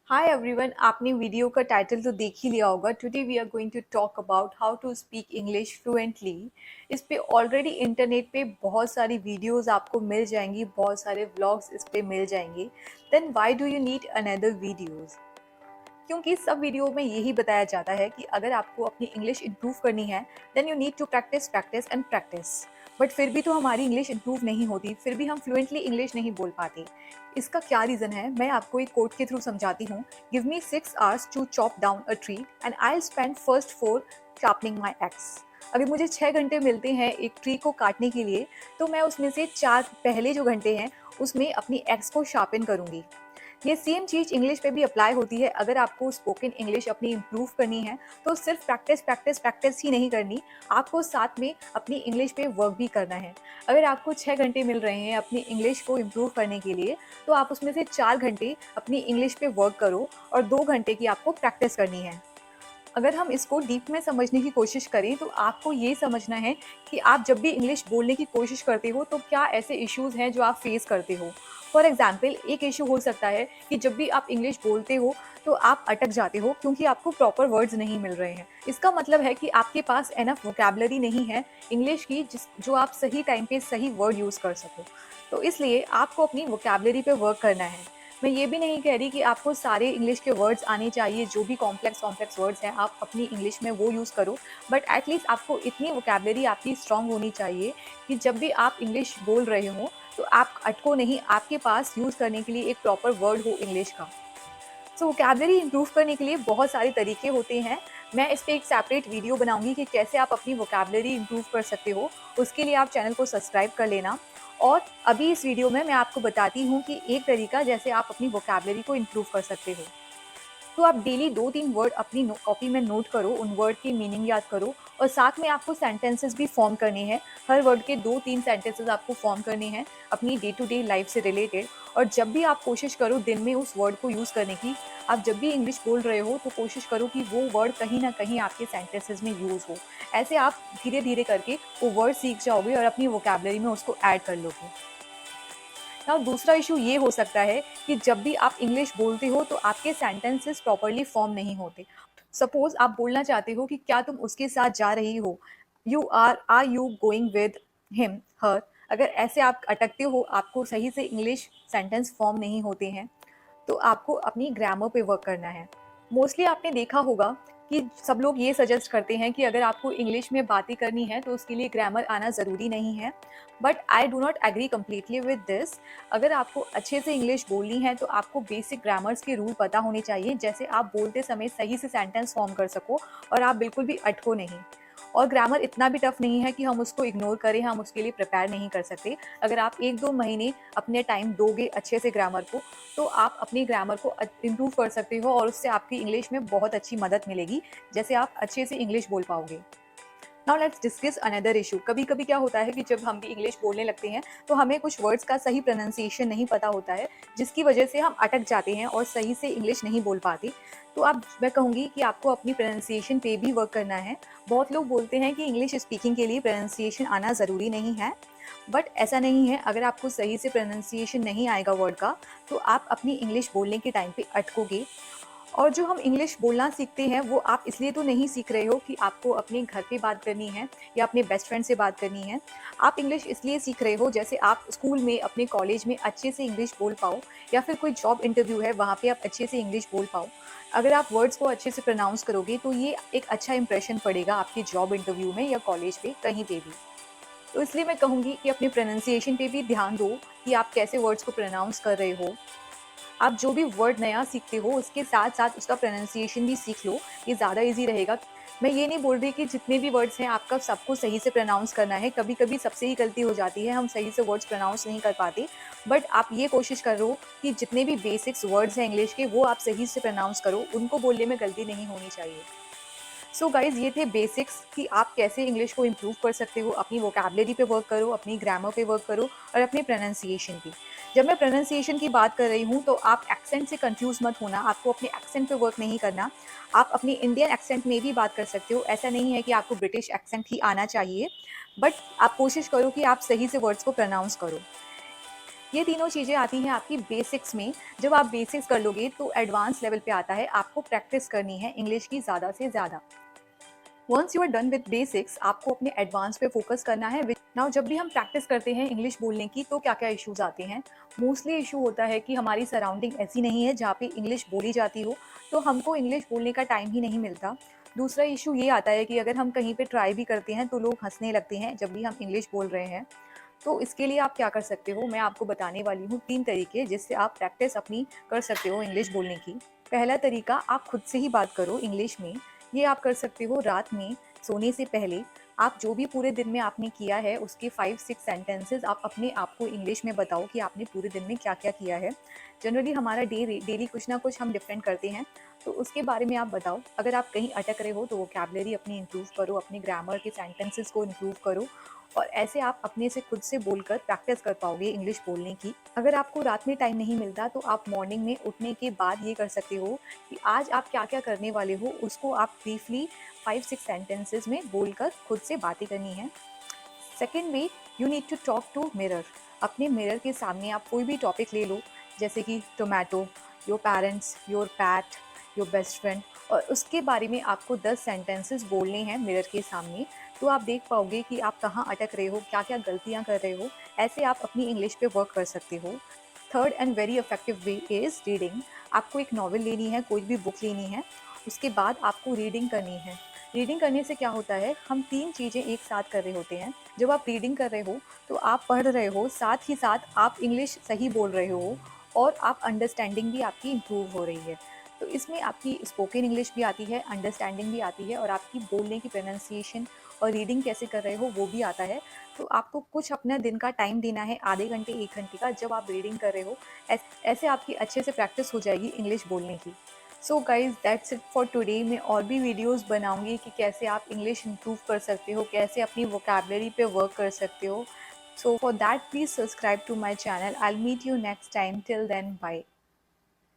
हाय everyone, आपने video का title तो देख ही लिया होगा। Today we are going to talk about how to speak English fluently. इस पे ऑलरेडी इंटरनेट पे बहुत सारी वीडियोस आपको मिल जाएंगी, बहुत सारे व्लॉग्स इस पे मिल जाएंगे। Then why do you need another videos? क्योंकि सब वीडियो में यही बताया जाता है कि अगर आपको अपनी इंग्लिश इंप्रूव करनी है then you need to practise practise and practise. But फिर भी तो हमारी इंग्लिश इंप्रूव नहीं होती, फिर भी हम फ्लुएंटली इंग्लिश नहीं बोल पाते। इसका क्या रीज़न है, मैं आपको एक कोट के थ्रू समझाती हूँ। Give me 6 hours to chop down a tree and I spend first 4 sharpening my axe. अगर मुझे 6 घंटे मिलते हैं एक ट्री को काटने के लिए, तो मैं उसमें से 4 पहले जो घंटे हैं उसमें अपनी एक्स को शार्पन करूँगी। ये सेम चीज़ इंग्लिश पे भी अप्लाई होती है। अगर आपको स्पोकन इंग्लिश अपनी इम्प्रूव करनी है तो सिर्फ प्रैक्टिस प्रैक्टिस प्रैक्टिस ही नहीं करनी, आपको साथ में अपनी इंग्लिश पे वर्क भी करना है। अगर आपको 6 घंटे मिल रहे हैं अपनी इंग्लिश को इम्प्रूव करने के लिए, तो आप उसमें से 4 घंटे अपनी इंग्लिश पे वर्क करो और 2 घंटे की आपको प्रैक्टिस करनी है। अगर हम इसको डीप में समझने की कोशिश करें तो आपको ये समझना है कि आप जब भी इंग्लिश बोलने की कोशिश करते हो तो क्या ऐसे इश्यूज़ हैं जो आप फेस करते हो। फॉर एग्जाम्पल, एक इशू हो सकता है कि जब भी आप इंग्लिश बोलते हो तो आप अटक जाते हो क्योंकि आपको प्रॉपर वर्ड्स नहीं मिल रहे हैं। इसका मतलब है कि आपके पास एनफ वोकेबलरी नहीं है इंग्लिश की जो आप सही टाइम पे सही वर्ड यूज़ कर सको। तो इसलिए आपको अपनी वोकेबलरी पे वर्क करना है। मैं ये भी नहीं कह रही कि आपको सारे इंग्लिश के वर्ड्स आने चाहिए, जो भी कॉम्प्लेक्स कॉम्प्लेक्स वर्ड्स हैं आप अपनी इंग्लिश में वो यूज़ करो। बट एटलीस्ट आपको इतनी वोकेबलरी आपकी स्ट्रांग होनी चाहिए कि जब भी आप इंग्लिश बोल रहे हो तो आप अटको नहीं, आपके पास यूज़ करने के लिए एक प्रॉपर वर्ड हो इंग्लिश का। सो वोकेबलरी इंप्रूव करने के लिए बहुत सारे तरीके होते हैं। मैं इस पे एक सेपरेट वीडियो बनाऊंगी कि कैसे आप अपनी वोकेबलरी इंप्रूव कर सकते हो। उसके लिए आप चैनल को सब्सक्राइब कर लेना। और अभी इस वीडियो में मैं आपको बताती हूँ कि एक तरीका जैसे आप अपनी वोकेबलरी को इंप्रूव कर सकते हो। तो आप डेली 2-3 वर्ड अपनी कॉपी में नोट करो, उन वर्ड की मीनिंग याद करो और साथ में आपको सेंटेंसेस भी फॉर्म करने हैं। हर वर्ड के 2-3 सेंटेंसेस आपको फॉर्म करने हैं अपनी डे टू डे लाइफ से रिलेटेड। और जब भी आप कोशिश करो दिन में उस वर्ड को यूज़ करने की, आप जब भी इंग्लिश बोल रहे हो तो कोशिश करो कि वो वर्ड कहीं ना कहीं आपके सेंटेंसेस में यूज़ हो। ऐसे आप धीरे धीरे करके वो वर्ड सीख जाओगे और अपनी वोकेबलरी में उसको ऐड कर लोगे। नाउ दूसरा इशू ये हो सकता है कि जब भी आप इंग्लिश बोलते हो तो आपके सेंटेंसेस प्रॉपरली फॉर्म नहीं होते। सपोज आप बोलना चाहते हो कि क्या तुम उसके साथ जा रही हो, are you going with him her. अगर ऐसे आप अटकते हो, आपको सही से इंग्लिश सेंटेंस फॉर्म नहीं होते हैं, तो आपको अपनी ग्रामर पे वर्क करना है। मोस्टली आपने देखा होगा कि सब लोग ये सजेस्ट करते हैं कि अगर आपको इंग्लिश में बातें करनी है तो उसके लिए ग्रामर आना ज़रूरी नहीं है। But I do not agree completely with this. अगर आपको अच्छे से इंग्लिश बोलनी है तो आपको बेसिक ग्रामर्स के रूल पता होने चाहिए, जैसे आप बोलते समय सही से सेंटेंस फॉर्म कर सको और आप बिल्कुल भी अटको नहीं। और ग्रामर इतना भी टफ नहीं है कि हम उसको इग्नोर करें, हम उसके लिए प्रिपेयर नहीं कर सकते। अगर आप 1-2 महीने अपने टाइम दोगे अच्छे से ग्रामर को, तो आप अपनी ग्रामर को इम्प्रूव कर सकते हो और उससे आपकी इंग्लिश में बहुत अच्छी मदद मिलेगी, जैसे आप अच्छे से इंग्लिश बोल पाओगे। Now let's discuss another issue. कभी कभी क्या होता है कि जब हम भी इंग्लिश बोलने लगते हैं तो हमें कुछ वर्ड्स का सही प्रोनाउंसिएशन नहीं पता होता है, जिसकी वजह से हम अटक जाते हैं और सही से इंग्लिश नहीं बोल पाते। तो अब मैं कहूँगी कि आपको अपनी प्रोनाउंसिएशन पे भी वर्क करना है। बहुत लोग बोलते हैं कि इंग्लिश स्पीकिंग के लिए प्रोनाउंसिएशन आना ज़रूरी नहीं है, बट ऐसा नहीं है। अगर आपको सही से प्रोनाउंसिएशन नहीं आएगा वर्ड का, तो आप अपनी इंग्लिश बोलने के टाइम पे अटकोगे। और जो हम इंग्लिश बोलना सीखते हैं वो आप इसलिए तो नहीं सीख रहे हो कि आपको अपने घर पे बात करनी है या अपने बेस्ट फ्रेंड से बात करनी है। आप इंग्लिश इसलिए सीख रहे हो जैसे आप स्कूल में अपने कॉलेज में अच्छे से इंग्लिश बोल पाओ, या फिर कोई जॉब इंटरव्यू है वहाँ पे आप अच्छे से इंग्लिश बोल पाओ। अगर आप वर्ड्स को अच्छे से प्रोनाउंस करोगे तो ये एक अच्छा इंप्रेशन पड़ेगा आपके जॉब इंटरव्यू में या कॉलेज पे कहीं पे भी। तो इसलिए मैं कहूँगी कि अपनी प्रोनाउंसिएशन पे भी ध्यान दो कि आप कैसे वर्ड्स को प्रोनाउंस कर रहे हो। आप जो भी वर्ड नया सीखते हो उसके साथ साथ उसका प्रोनाउंसिएशन भी सीख लो, ये ज़्यादा इजी रहेगा। मैं ये नहीं बोल रही कि जितने भी वर्ड्स हैं आपका सबको सही से प्रोनाउंस करना है। कभी कभी सबसे ही गलती हो जाती है, हम सही से वर्ड्स प्रोनाउंस नहीं कर पाते। बट आप ये कोशिश करो कि जितने भी बेसिक्स वर्ड्स हैं इंग्लिश के वो आप सही से प्रोनाउंस करो, उनको बोलने में गलती नहीं होनी चाहिए। सो गाइज़, ये थे बेसिक्स कि आप कैसे इंग्लिश को इम्प्रूव कर सकते हो। अपनी वोकेबलरी पे वर्क करो, अपनी ग्रामर पे वर्क करो और अपने प्रोनाउंसिएशन पे। जब मैं प्रोनाउंसिएशन की बात कर रही हूँ तो आप एक्सेंट से कंफ्यूज मत होना, आपको अपने एक्सेंट पे वर्क नहीं करना। आप अपनी इंडियन एक्सेंट में भी बात कर सकते हो, ऐसा नहीं है कि आपको ब्रिटिश एक्सेंट ही आना चाहिए। बट आप कोशिश करो कि आप सही से वर्ड्स को प्रोनाउंस करो। ये तीनों चीज़ें आती हैं आपकी बेसिक्स में। जब आप बेसिक्स कर लोगे तो एडवांस लेवल पे आता है, आपको प्रैक्टिस करनी है इंग्लिश की ज़्यादा से ज़्यादा। Once you are done with basics, आपको अपने एडवांस पे फोकस करना है। नाउ जब भी हम प्रैक्टिस करते हैं इंग्लिश बोलने की तो क्या क्या इश्यूज आते हैं। मोस्टली इशू होता है कि हमारी सराउंडिंग ऐसी नहीं है जहाँ पे इंग्लिश बोली जाती हो, तो हमको इंग्लिश बोलने का टाइम ही नहीं मिलता। दूसरा इशू ये आता है कि अगर हम कहीं पे ट्राई भी करते हैं तो लोग हंसने लगते हैं जब भी हम इंग्लिश बोल रहे हैं। तो इसके लिए आप क्या कर सकते हो, मैं आपको बताने वाली हूँ 3 तरीके जिससे आप प्रैक्टिस अपनी कर सकते हो इंग्लिश बोलने की। पहला तरीका, आप खुद से ही बात करो इंग्लिश में। ये आप कर सकते हो रात में सोने से पहले। आप जो भी पूरे दिन में आपने किया है उसके 5-6 सेंटेंसेस आप अपने आप को इंग्लिश में बताओ कि आपने पूरे दिन में क्या-क्या किया है। जनरली हमारा डेली कुछ ना कुछ हम डिफरेंट करते हैं, तो उसके बारे में आप बताओ। अगर आप कहीं अटक रहे हो तो वोकैब्युलरी अपनी इम्प्रूव करो, अपने ग्रामर के सेंटेंसेस को इम्प्रूव करो और ऐसे आप अपने से खुद से बोलकर प्रैक्टिस कर पाओगे इंग्लिश बोलने की। अगर आपको रात में टाइम नहीं मिलता तो आप मॉर्निंग में उठने के बाद ये कर सकते हो कि आज आप क्या-क्या करने वाले हो उसको आप ब्रीफली 5-6 सेंटेंसेस में बोलकर खुद से बातें करनी है। Second way, you need to talk to mirror. अपने मिरर के सामने आप कोई भी टॉपिक ले लो, जैसे कि tomato, your parents, your PAT, your best friend, और उसके बारे में आपको 10 सेंटेंसेस बोलने हैं मिरर के सामने। तो आप देख पाओगे कि आप कहाँ अटक रहे हो, क्या क्या गलतियाँ कर रहे हो। ऐसे आप अपनी इंग्लिश पे वर्क कर सकते हो। Third and very effective way is reading. आपको एक नॉवल लेनी है, कोई भी बुक लेनी है, उसके बाद आपको रीडिंग करनी है। रीडिंग करने से क्या होता है, हम 3 चीज़ें एक साथ कर रहे होते हैं। जब आप रीडिंग कर रहे हो तो आप पढ़ रहे हो, साथ ही साथ आप इंग्लिश सही बोल रहे हो और आप अंडरस्टैंडिंग भी आपकी इम्प्रूव हो रही है। तो इसमें आपकी स्पोकन इंग्लिश भी आती है, अंडरस्टैंडिंग भी आती है और आपकी बोलने की प्रोनाउंसिएशन और रीडिंग कैसे कर रहे हो वो भी आता है। तो आपको कुछ अपना दिन का टाइम देना है, आधे घंटे 1 घंटे का, जब आप रीडिंग कर रहे हो। ऐसे आपकी अच्छे से प्रैक्टिस हो जाएगी इंग्लिश बोलने की। So guys that's it for today. मैं और भी वीडियोस बनाऊंगी कि कैसे आप इंग्लिश इम्प्रूव कर सकते हो, कैसे अपनी वोकैबलरी पे वर्क कर सकते हो। So for that please subscribe to my channel. I will meet you next time. Till then bye.